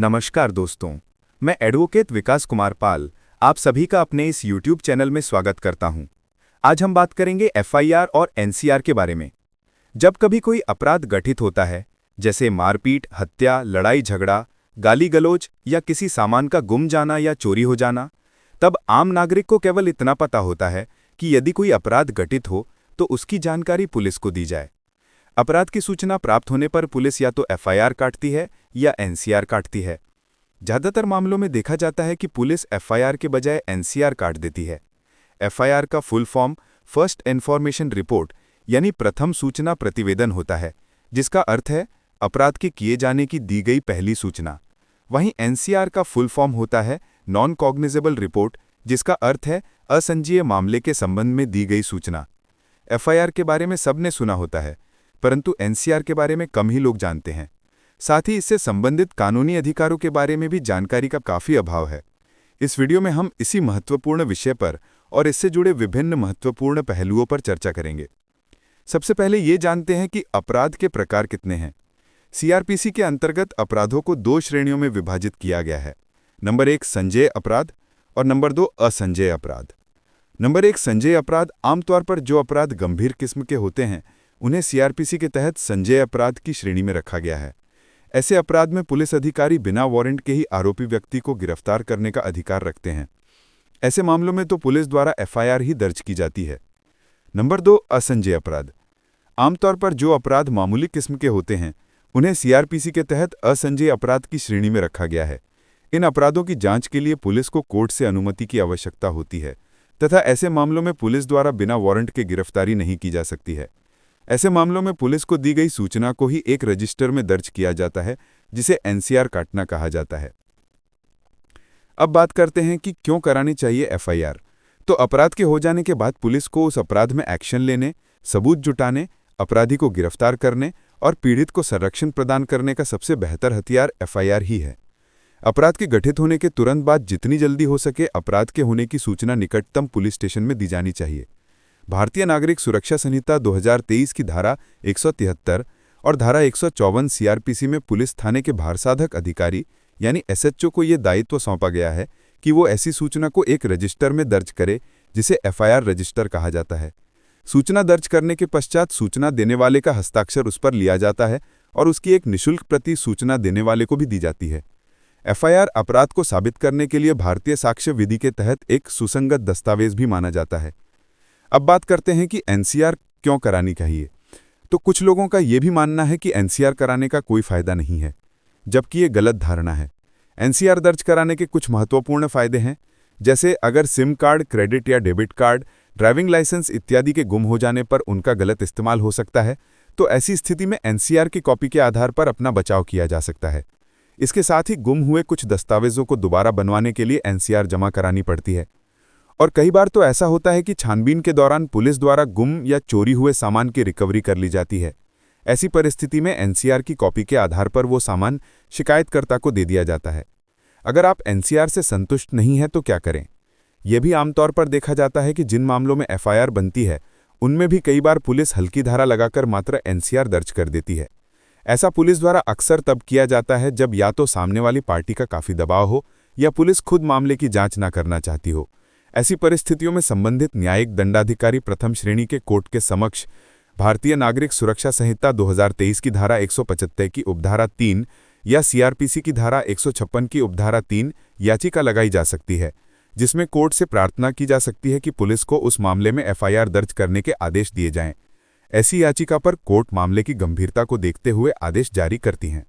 नमस्कार दोस्तों, मैं एडवोकेट विकास कुमार पाल आप सभी का अपने इस YouTube चैनल में स्वागत करता हूं। आज हम बात करेंगे FIR और NCR के बारे में। जब कभी कोई अपराध गठित होता है, जैसे मारपीट, हत्या, लड़ाई झगड़ा, गाली गलौज या किसी सामान का गुम जाना या चोरी हो जाना, तब आम नागरिक को केवल इतना पता होता है कि यदि कोई अपराध घटित हो तो उसकी जानकारी पुलिस को दी जाए। अपराध की सूचना प्राप्त होने पर पुलिस या तो FIR काटती है या NCR काटती है। ज़्यादातर मामलों में देखा जाता है कि पुलिस FIR के बजाय NCR काट देती है। FIR का full form first information report यानी प्रथम सूचना प्रतिवेदन होता है, जिसका अर्थ है अपराध के किए जाने की दी गई पहली सूचना। वहीं NCR का फुल फॉर्म होता है नॉन कॉग्निजेबल रिपोर्ट, जिसका अर्थ है असंज्ञेय मामले के संबंध में दी गई सूचना। FIR के बारे में सबने सुना होता है, परंतु NCR के बारे में कम ही लोग जानते हैं। साथ ही इससे संबंधित कानूनी अधिकारों के बारे में भी जानकारी का काफ़ी अभाव है। इस वीडियो में हम इसी महत्वपूर्ण विषय पर और इससे जुड़े विभिन्न महत्वपूर्ण पहलुओं पर चर्चा करेंगे। सबसे पहले ये जानते हैं कि अपराध के प्रकार कितने हैं। CRPC के अंतर्गत अपराधों को दो श्रेणियों में विभाजित किया गया है। नंबर 1 संज्ञेय अपराध और नंबर 2 असंज्ञेय अपराध। नंबर 1 संज्ञेय अपराध आमतौर पर जो अपराध गंभीर किस्म के होते हैं उन्हें CRPC के तहत संज्ञेय अपराध की श्रेणी में रखा गया है। ऐसे अपराध में पुलिस अधिकारी बिना वारंट के ही आरोपी व्यक्ति को गिरफ्तार करने का अधिकार रखते हैं। ऐसे मामलों में तो पुलिस द्वारा FIR ही दर्ज की जाती है। नंबर 2 असंज्ञेय अपराध। आमतौर पर जो अपराध मामूली किस्म के होते हैं उन्हें CRPC के तहत असंज्ञेय अपराध की श्रेणी में रखा गया है। इन अपराधों की जांच के लिए पुलिस को कोर्ट से अनुमति की आवश्यकता होती है तथा ऐसे मामलों में पुलिस द्वारा बिना वारंट के गिरफ्तारी नहीं की जा सकती है। ऐसे मामलों में पुलिस को दी गई सूचना को ही एक रजिस्टर में दर्ज किया जाता है, जिसे NCR काटना कहा जाता है। अब बात करते हैं कि क्यों करानी चाहिए FIR। तो अपराध के हो जाने के बाद पुलिस को उस अपराध में एक्शन लेने, सबूत जुटाने, अपराधी को गिरफ्तार करने और पीड़ित को संरक्षण प्रदान करने का सबसे बेहतर हथियार FIR ही है। अपराध के गठित होने के तुरंत बाद जितनी जल्दी हो सके अपराध के होने की सूचना निकटतम पुलिस स्टेशन में दी जानी चाहिए। भारतीय नागरिक सुरक्षा संहिता 2023 की धारा 173 और धारा 154 CRPC में पुलिस थाने के भारसाधक अधिकारी यानी SHO को ये दायित्व सौंपा गया है कि वो ऐसी सूचना को एक रजिस्टर में दर्ज करे, जिसे FIR रजिस्टर कहा जाता है। सूचना दर्ज करने के पश्चात सूचना देने वाले का हस्ताक्षर उस पर लिया जाता है और उसकी एक निःशुल्क प्रति सूचना देने वाले को भी दी जाती है। FIR अपराध को साबित करने के लिए भारतीय साक्ष्य विधि के तहत एक सुसंगत दस्तावेज भी माना जाता है। अब बात करते हैं कि NCR क्यों करानी चाहिए। तो कुछ लोगों का यह भी मानना है कि NCR कराने का कोई फायदा नहीं है, जबकि ये गलत धारणा है। NCR दर्ज कराने के कुछ महत्वपूर्ण फायदे हैं, जैसे अगर सिम कार्ड, क्रेडिट या डेबिट कार्ड, ड्राइविंग लाइसेंस इत्यादि के गुम हो जाने पर उनका गलत इस्तेमाल हो सकता है, तो ऐसी स्थिति में NCR की कॉपी के आधार पर अपना बचाव किया जा सकता है। इसके साथ ही गुम हुए कुछ दस्तावेजों को दोबारा बनवाने के लिए NCR जमा करानी पड़ती है। और कई बार तो ऐसा होता है कि छानबीन के दौरान पुलिस द्वारा गुम या चोरी हुए सामान की रिकवरी कर ली जाती है। ऐसी परिस्थिति में NCR की कॉपी के आधार पर वो सामान शिकायतकर्ता को दे दिया जाता है। अगर आप NCR से संतुष्ट नहीं हैं तो क्या करें? यह भी आमतौर पर देखा जाता है कि जिन मामलों में FIR बनती है उनमें भी कई बार पुलिस हल्की धारा लगाकर मात्र NCR दर्ज कर देती है। ऐसा पुलिस द्वारा अक्सर तब किया जाता है जब या तो सामने वाली पार्टी का काफ़ी दबाव हो या पुलिस खुद मामले की जाँच न करना चाहती हो। ऐसी परिस्थितियों में संबंधित न्यायिक दंडाधिकारी प्रथम श्रेणी के कोर्ट के समक्ष भारतीय नागरिक सुरक्षा संहिता 2023 की धारा 175 की उपधारा 3 या CRPC की धारा 156 की उपधारा 3 याचिका लगाई जा सकती है, जिसमें कोर्ट से प्रार्थना की जा सकती है कि पुलिस को उस मामले में FIR दर्ज करने के आदेश दिए जाएं। ऐसी याचिका पर कोर्ट मामले की गंभीरता को देखते हुए आदेश जारी करती हैं।